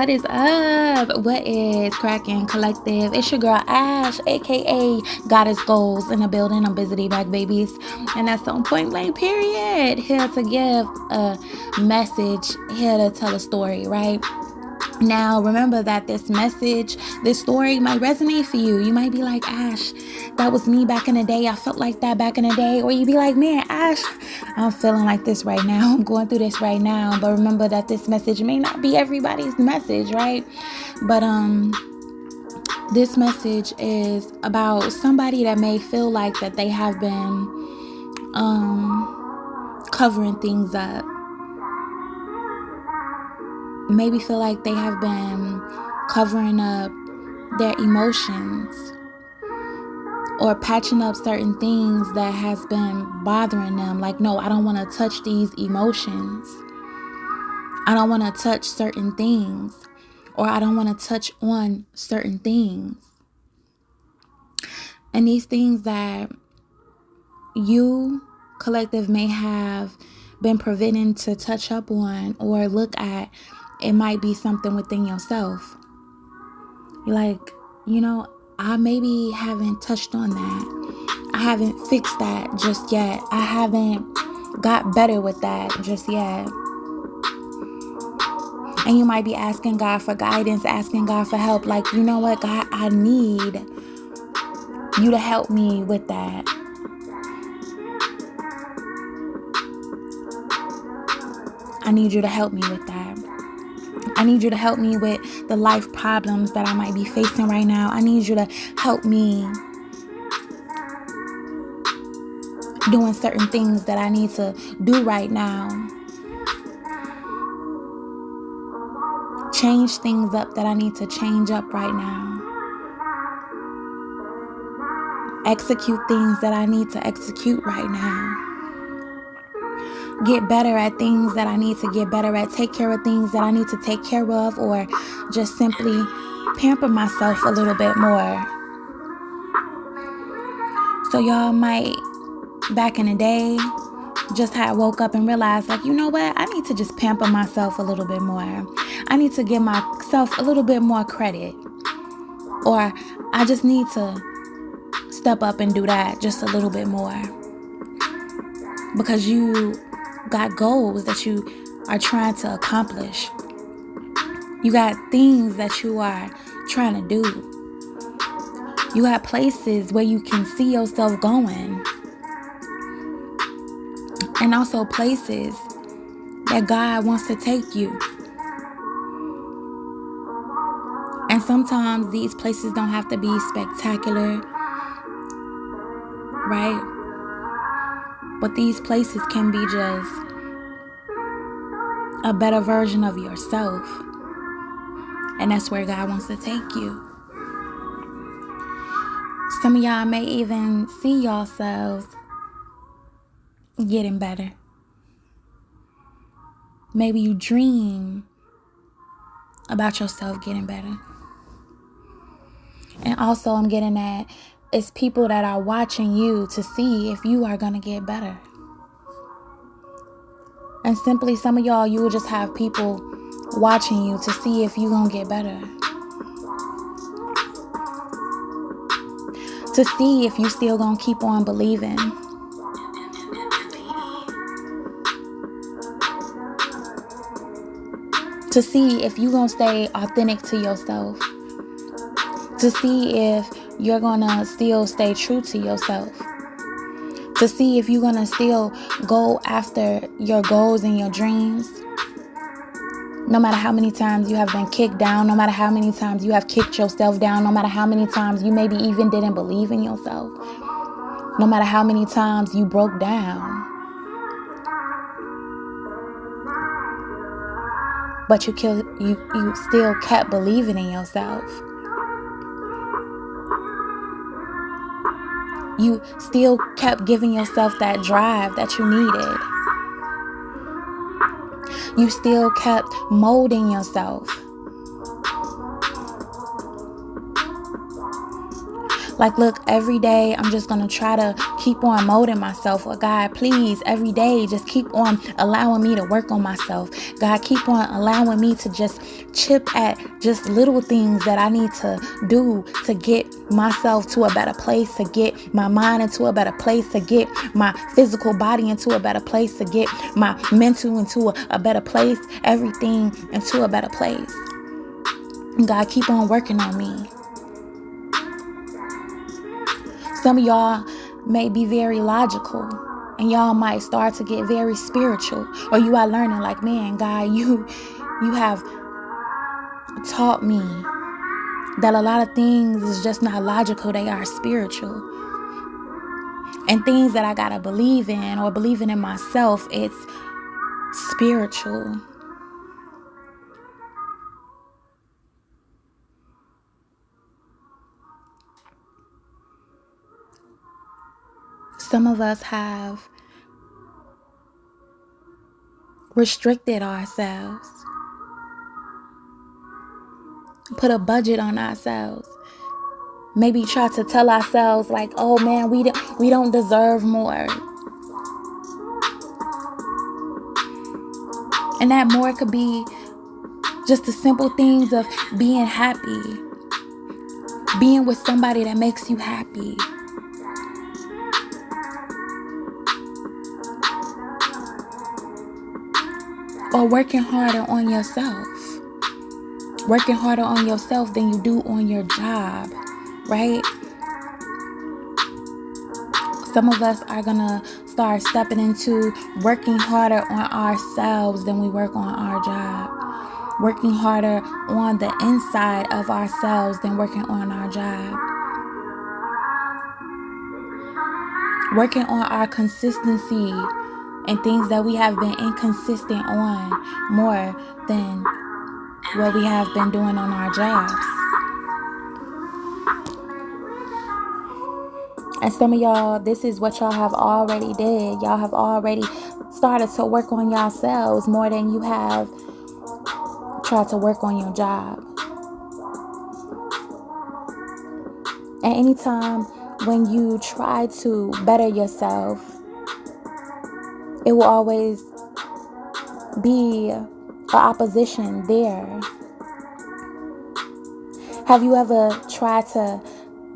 What is up? What is cracking collective? It's your girl Ash, aka Goddess Goals, in the building. I'm busy back, babies, and that's on point blank. Period. Here to give a message. Here to tell a story. Right. Now, remember that this message, this story might resonate for you. You might be like, Ash, that was me back in the day. I felt like that back in the day. Or you be like, man, Ash, I'm feeling like this right now. I'm going through this right now. But remember that this message may not be everybody's message, right? But this message is about somebody that may feel like that they have been covering things up. Maybe feel like they have been covering up their emotions or patching up certain things that has been bothering them. Like, no, I don't want to touch these emotions. I don't want to touch certain things, or I don't want to touch on certain things. And these things that you, collective, may have been preventing to touch up on or look at, it might be something within yourself. You're like, I maybe haven't touched on that. I haven't fixed that just yet. I haven't got better with that just yet. And you might be asking God for guidance, asking God for help. Like, you know what, God, I need you to help me with that. I need you to help me with that. I need you to help me with the life problems that I might be facing right now. I need you to help me doing certain things that I need to do right now. Change things up that I need to change up right now. Execute things that I need to execute right now. Get better at things that I need to get better at. Take care of things that I need to take care of, or just simply pamper myself a little bit more. So y'all might, back in the day, just had woke up and realized, like, you know what? I need to just pamper myself a little bit more. I need to give myself a little bit more credit. Or I just need to step up and do that just a little bit more. Because you got goals that you are trying to accomplish. You got things that you are trying to do. You got places where you can see yourself going. And also places that God wants to take you. And sometimes these places don't have to be spectacular, right? But these places can be just a better version of yourself. And that's where God wants to take you. Some of y'all may even see yourselves getting better. Maybe you dream about yourself getting better. And also I'm getting at, it's people that are watching you to see if you are going to get better. And simply some of y'all, you will just have people watching you to see if you're going to get better. To see if you still going to keep on believing. To see if you're going to stay authentic to yourself. To see if you're going to still stay true to yourself. To see if you're going to still go after your goals and your dreams. No matter how many times you have been kicked down. No matter how many times you have kicked yourself down. No matter how many times you maybe even didn't believe in yourself. No matter how many times you broke down. But you still kept believing in yourself. You still kept giving yourself that drive that you needed. You still kept molding yourself. Like, look, every day I'm just going to try to keep on molding myself. Or God, please, every day, just keep on allowing me to work on myself. God, keep on allowing me to just chip at just little things that I need to do to get myself to a better place, to get my mind into a better place, to get my physical body into a better place, to get my mental into a better place, everything into a better place. God, keep on working on me. Some of y'all may be very logical, and y'all might start to get very spiritual, or you are learning like, man, God, you have taught me that a lot of things is just not logical, they are spiritual. And things that I gotta believe in or believing in myself, it's spiritual. Some of us have restricted ourselves, put a budget on ourselves, maybe try to tell ourselves like, oh man, we don't deserve more. And that more could be just the simple things of being happy, being with somebody that makes you happy. Or working harder on yourself. Working harder on yourself than you do on your job, right? Some of us are going to start stepping into working harder on ourselves than we work on our job. Working harder on the inside of ourselves than working on our job. Working on our consistency and things that we have been inconsistent on more than what we have been doing on our jobs. And some of y'all, this is what y'all have already did. Y'all have already started to work on yourselves more than you have tried to work on your job. And anytime when you try to better yourself, it will always be an opposition there. Have you ever tried to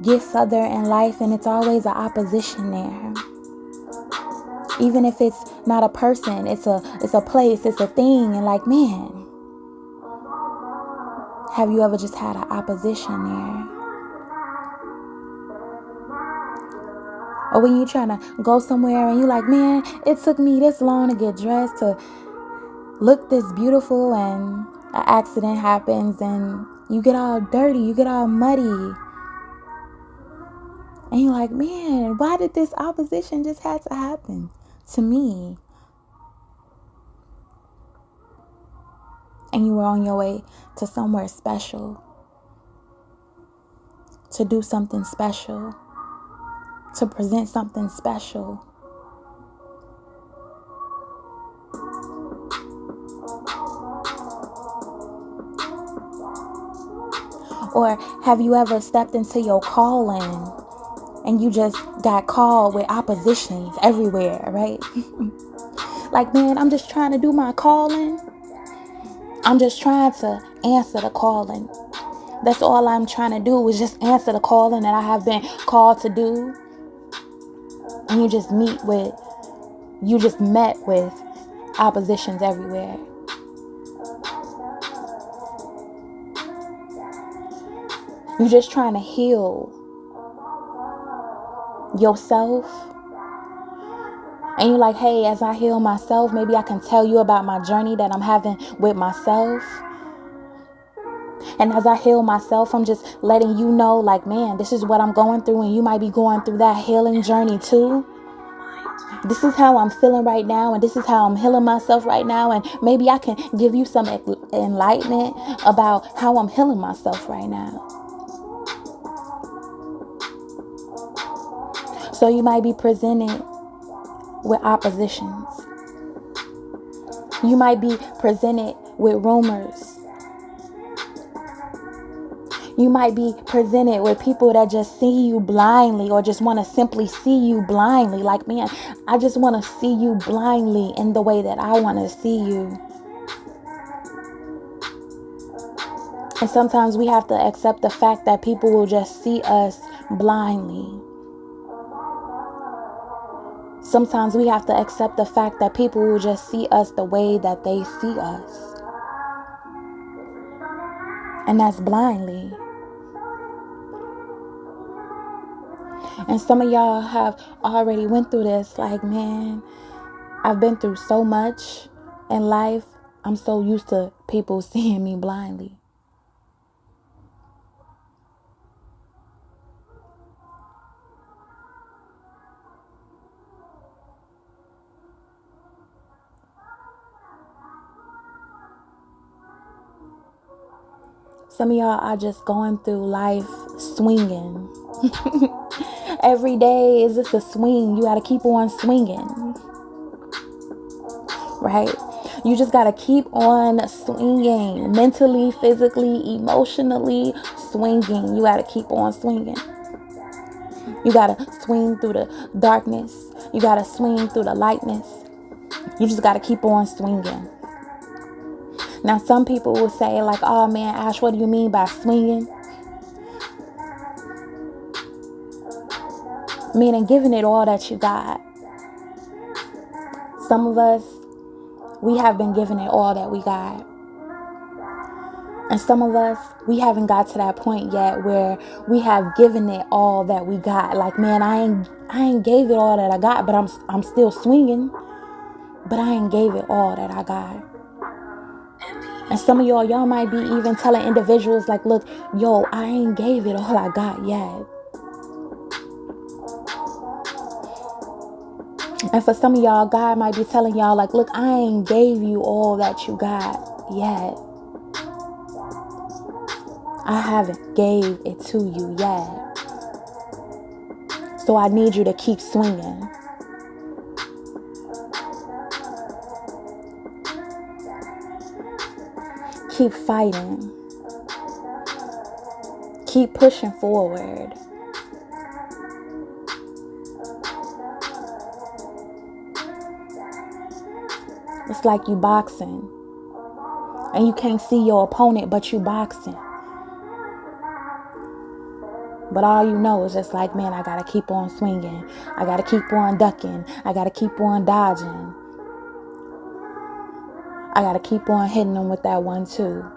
get further in life and it's always an opposition there? Even if it's not a person, it's a place, it's a thing, and like, man, have you ever just had an opposition there? Or when you're trying to go somewhere and you're like, man, it took me this long to get dressed, to look this beautiful, and an accident happens and you get all dirty, you get all muddy. And you're like, man, why did this opposition just have to happen to me? And you were on your way to somewhere special, to do something special, to present something special. Or have you ever stepped into your calling and you just got called with oppositions everywhere, right? Like, man, I'm just trying to do my calling. I'm just trying to answer the calling. That's all I'm trying to do is just answer the calling that I have been called to do. And you just met with oppositions everywhere. You're just trying to heal yourself. And you're like, hey, as I heal myself, maybe I can tell you about my journey that I'm having with myself. And as I heal myself, I'm just letting you know, like, man, this is what I'm going through, and you might be going through that healing journey too. This is how I'm feeling right now, and this is how I'm healing myself right now, and maybe I can give you some enlightenment about how I'm healing myself right now. So you might be presented with oppositions. You might be presented with rumors. You might be presented with people that just see you blindly or just want to simply see you blindly. Like, man, I just want to see you blindly in the way that I want to see you. And sometimes we have to accept the fact that people will just see us blindly. Sometimes we have to accept the fact that people will just see us the way that they see us. And that's blindly. And some of y'all have already went through this. Like, man, I've been through so much in life. I'm so used to people seeing me blindly. Some of y'all are just going through life swinging. Every day is just a swing. You got to keep on swinging. Right? You just got to keep on swinging. Mentally, physically, emotionally swinging. You got to keep on swinging. You got to swing through the darkness. You got to swing through the lightness. You just got to keep on swinging. Now, some people will say like, oh man, Ash, what do you mean by swinging? Meaning giving it all that you got. Some of us, we have been giving it all that we got. And some of us, we haven't got to that point yet where we have given it all that we got. Like, man, I ain't gave it all that I got, but I'm still swinging. But I ain't gave it all that I got. And some of y'all might be even telling individuals like, look, yo, I ain't gave it all I got yet. And for some of y'all, God might be telling y'all like, look, I ain't gave you all that you got yet. I haven't gave it to you yet. So I need you to keep swinging. Keep fighting. Keep pushing forward. It's like you boxing. And you can't see your opponent, but you boxing. But all you know is just like, man, I got to keep on swinging. I got to keep on ducking. I got to keep on dodging. I got to keep on hitting them with that 1-2.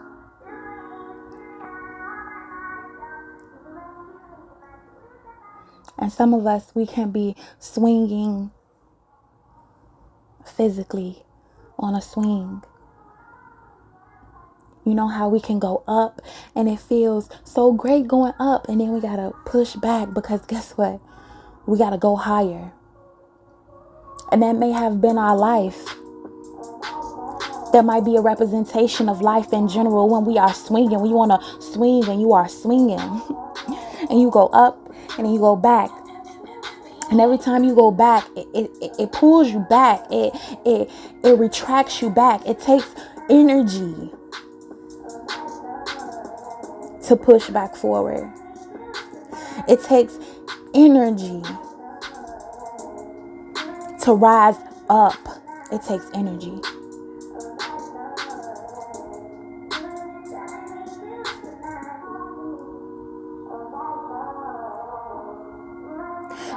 And some of us, we can be swinging physically on a swing. You know how we can go up and it feels so great going up, and then we got to push back because guess what? We got to go higher. And that may have been our life. That might be a representation of life in general when we are swinging. When you want to swing and you are swinging. And you go up and then you go back. And every time you go back, it pulls you back. It retracts you back. It takes energy to push back forward. It takes energy to rise up. It takes energy.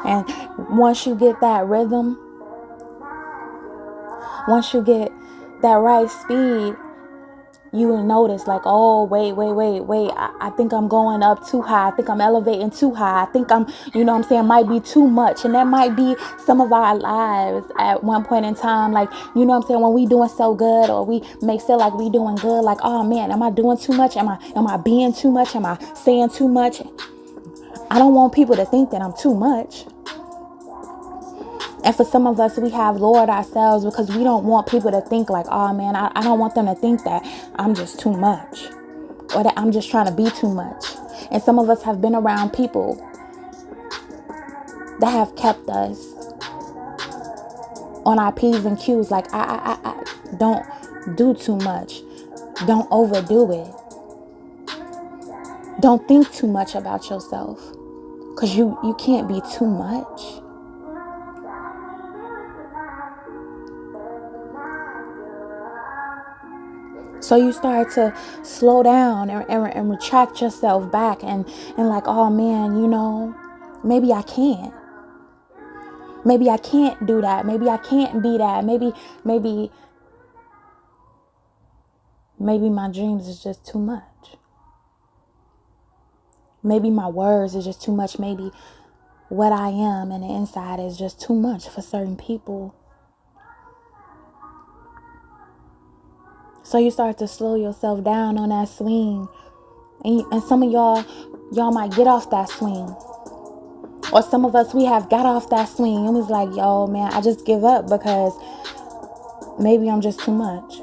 And once you get that rhythm, once you get that right speed, you will notice like, oh, wait. I think I'm going up too high. I think I'm elevating too high. I think I'm, might be too much. And that might be some of our lives at one point in time. Like, when we doing so good, or we may feel like we doing good. Like, oh man, am I doing too much? Am I being too much? Am I saying too much? I don't want people to think that I'm too much. And for some of us, we have lowered ourselves because we don't want people to think like, oh man, I don't want them to think that I'm just too much, or that I'm just trying to be too much. And some of us have been around people that have kept us on our P's and Q's. Like, I don't do too much. Don't overdo it. Don't think too much about yourself, because you can't be too much. So you start to slow down and retract yourself back and like, oh man, maybe I can't. Maybe I can't do that. Maybe I can't be that. Maybe my dreams is just too much. Maybe my words is just too much. Maybe what I am and the inside is just too much for certain people. So you start to slow yourself down on that swing. And some of y'all might get off that swing. Or some of us, we have got off that swing and was like, yo, man, I just give up because maybe I'm just too much.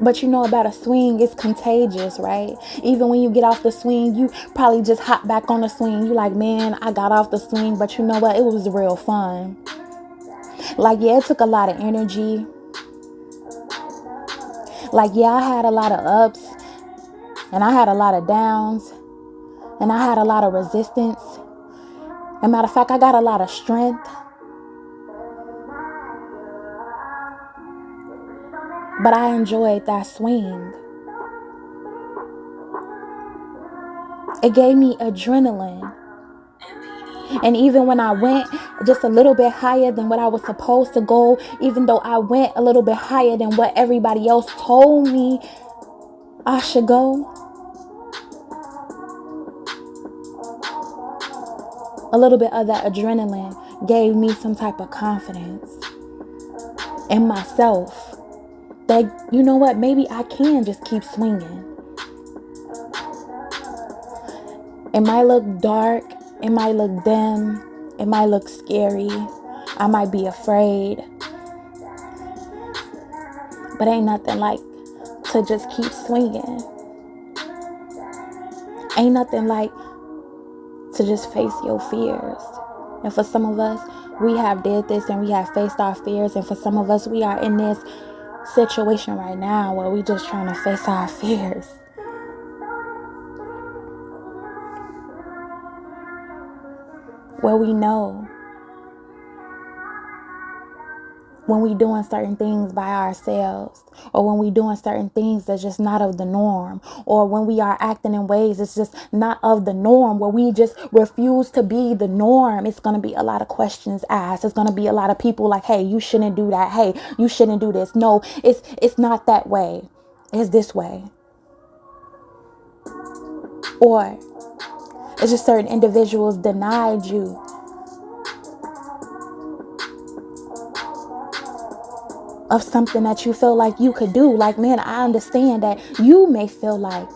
But you know about a swing, it's contagious, right? Even when you get off the swing, you probably just hop back on the swing. You like, man, I got off the swing, but you know what? It was real fun. Like, yeah, it took a lot of energy. Like, yeah, I had a lot of ups and I had a lot of downs and I had a lot of resistance. And matter of fact, I got a lot of strength. But I enjoyed that swing. It gave me adrenaline. And even when I went just a little bit higher than what I was supposed to go, even though I went a little bit higher than what everybody else told me I should go, a little bit of that adrenaline gave me some type of confidence in myself. That, you know what, maybe I can just keep swinging. It might look dark, it might look dim, it might look scary, I might be afraid, but ain't nothing like to just keep swinging. Ain't nothing like to just face your fears. And for some of us, we have did this and we have faced our fears. And for some of us, we are in this situation right now where we just trying to face our fears. Where we know when we doing certain things by ourselves, or when we doing certain things that's just not of the norm, or when we are acting in ways that's just not of the norm, where we just refuse to be the norm, it's going to be a lot of questions asked. It's going to be a lot of people like, hey, you shouldn't do that. Hey, you shouldn't do this. No, it's not that way. It's this way. Or it's just certain individuals denied you of something that you feel like you could do. Like, man, I understand that you may feel like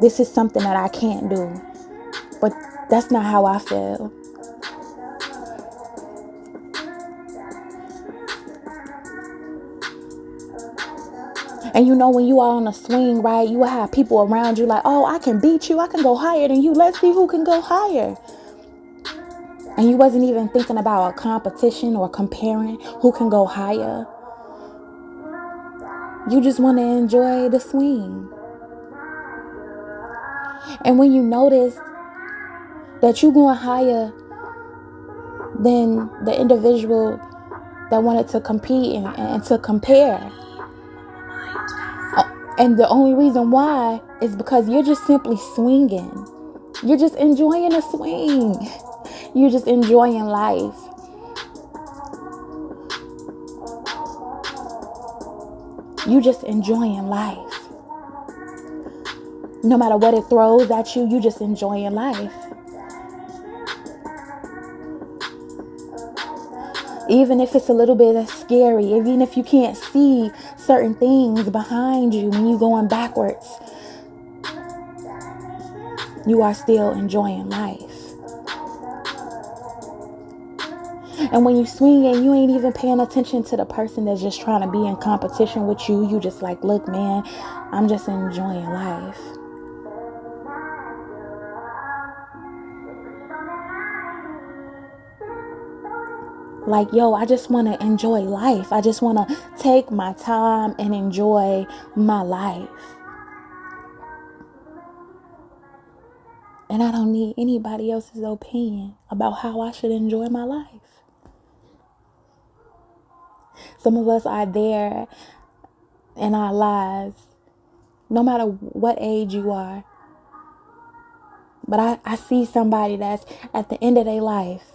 this is something that I can't do, but that's not how I feel. And you know, when you are on a swing, right, you will have people around you like, oh, I can beat you. I can go higher than you. Let's see who can go higher. And you wasn't even thinking about a competition or comparing who can go higher. You just want to enjoy the swing. And when you notice that you're going higher than the individual that wanted to compete and to compare, and the only reason why is because you're just simply swinging. You're just enjoying a swing. You're just enjoying life. You just enjoying life. No matter what it throws at you, you just enjoying life. Even if it's a little bit scary, even if you can't see certain things behind you when you're going backwards, you are still enjoying life. And when you swing and you ain't even paying attention to the person that's just trying to be in competition with you, you just like, look, man, I'm just enjoying life. Like, yo, I just want to enjoy life. I just want to take my time and enjoy my life. And I don't need anybody else's opinion about how I should enjoy my life. Some of us are there in our lives, no matter what age you are. But I see somebody that's at the end of their life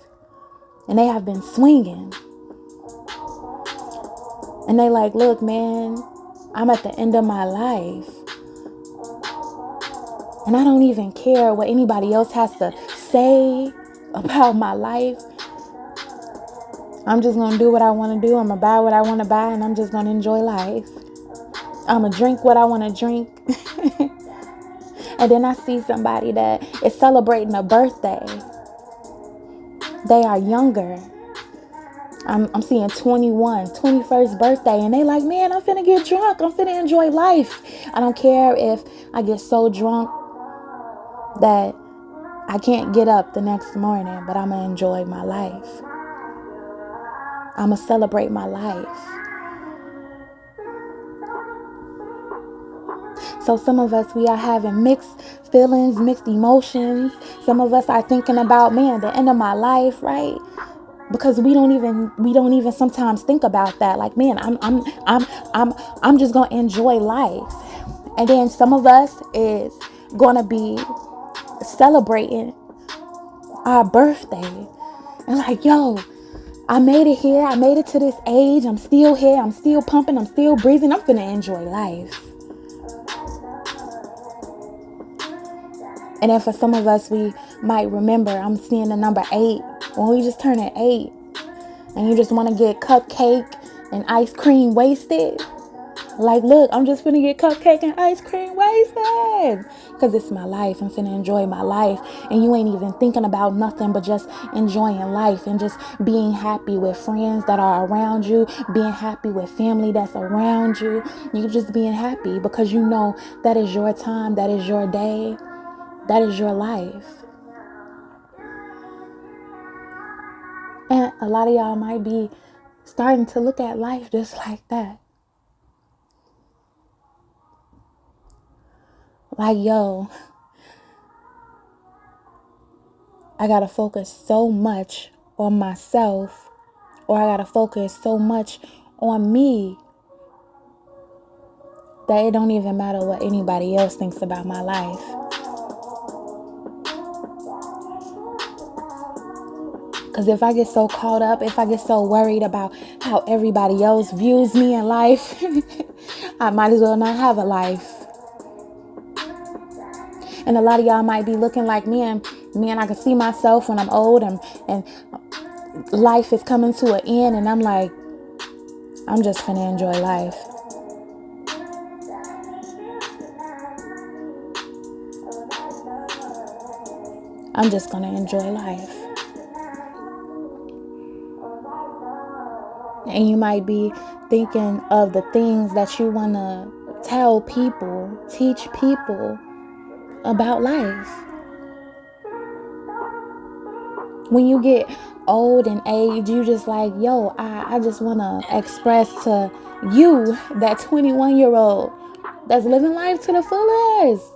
and they have been swinging. And they like, look, man, I'm at the end of my life. And I don't even care what anybody else has to say about my life. I'm just going to do what I want to do. I'm going to buy what I want to buy. And I'm just going to enjoy life. I'm going to drink what I want to drink. And then I see somebody that is celebrating a birthday. They are younger. I'm seeing 21st birthday. And they like, man, I'm finna get drunk. I'm finna enjoy life. I don't care if I get so drunk that I can't get up the next morning, but I'm going to enjoy my life. I'm going to celebrate my life. So some of us, we are having mixed feelings, mixed emotions. Some of us are thinking about, man, the end of my life, right? Because we don't even sometimes think about that. Like, man, I'm just going to enjoy life. And then some of us is going to be celebrating our birthday. And like, yo, I made it here. I made it to this age. I'm still here. I'm still pumping. I'm still breathing. I'm finna enjoy life. And then for some of us, we might remember, I'm seeing the number 8. When we just turn 8 and you just want to get cupcake and ice cream wasted. Like, look, I'm just finna get cupcake and ice cream wasted. Because it's my life. I'm finna enjoy my life. And you ain't even thinking about nothing but just enjoying life and just being happy with friends that are around you. Being happy with family that's around you. You just being happy because you know that is your time. That is your day. That is your life. And a lot of y'all might be starting to look at life just like that. Like, yo, I gotta focus so much on myself, or I gotta focus so much on me that it don't even matter what anybody else thinks about my life. Because if I get so caught up, if I get so worried about how everybody else views me in life, I might as well not have a life. And a lot of y'all might be looking like me, and I can see myself when I'm old and life is coming to an end, and I'm like, I'm just finna enjoy life. I'm just gonna enjoy life. And you might be thinking of the things that you wanna tell people, teach people about life. When you get old and age, you just like, yo, I just want to express to you, that 21-year-old that's living life to the fullest,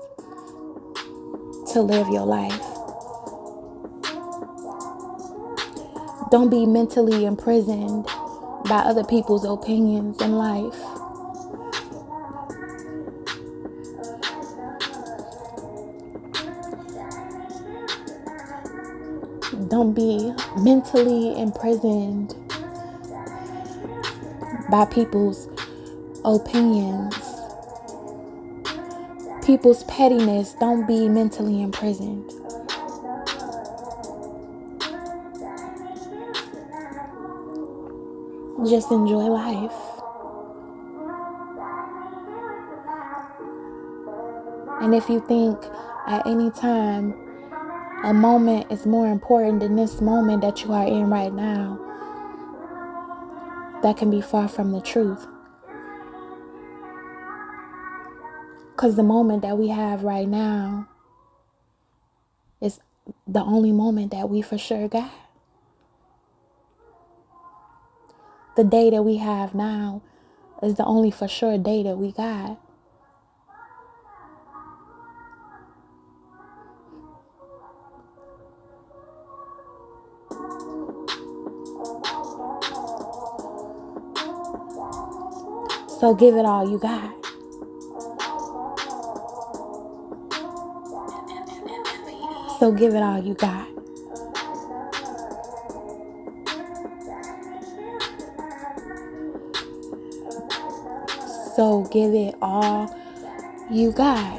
to live your life. Don't be mentally imprisoned by other people's opinions in life. Don't be mentally imprisoned by people's opinions, people's pettiness. Don't be mentally imprisoned. Just enjoy life. And if you think at any time a moment is more important than this moment that you are in right now, that can be far from the truth. Because the moment that we have right now is the only moment that we for sure got. the day that we have now is the only for sure day that we got. So give it all you got. So give it all you got. So give it all you got.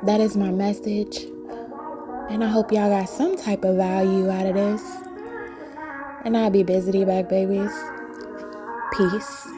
That is my message. And I hope y'all got some type of value out of this. And I'll be busy back, babies. Peace.